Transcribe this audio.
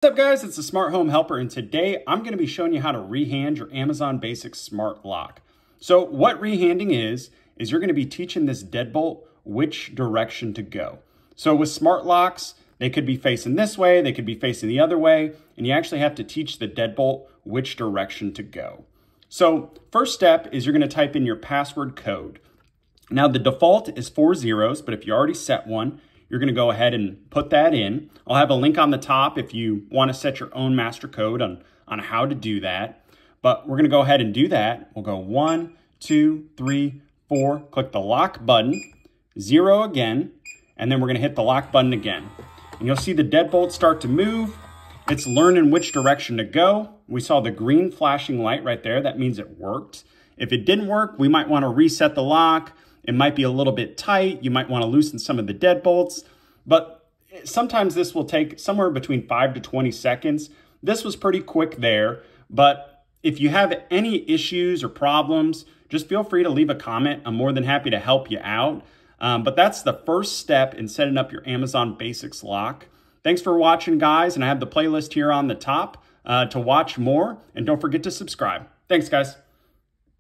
What's up guys, it's the Smart Home Helper, and today I'm going to be showing you how to rehand your Amazon Basics smart lock. So what rehanding is you're going to be teaching this deadbolt which direction to go. So with smart locks, they could be facing this way, they could be facing the other way, and you actually have to teach the deadbolt which direction to go. So first step is you're going to type in your password code. Now the default is 4 zeros, but if you already set one, you're going to go ahead and put that in. I'll have a link on the top if you want to set your own master code on how to do that. But we're going to go ahead and do that. We'll go 1, 2, 3, 4. Click the lock button, 0 again, and then we're going to hit the lock button again. And you'll see the deadbolt start to move. It's learning which direction to go. We saw the green flashing light right there. That means it worked. If it didn't work, we might want to reset the lock. It might be a little bit tight. You might want to loosen some of the deadbolts, but sometimes this will take somewhere between 5 to 20 seconds. This was pretty quick there, but if you have any issues or problems, just feel free to leave a comment. I'm more than happy to help you out. But that's the first step in setting up your Amazon Basics lock. Thanks for watching, guys, and I have the playlist here on the top to watch more, and don't forget to subscribe. Thanks, guys.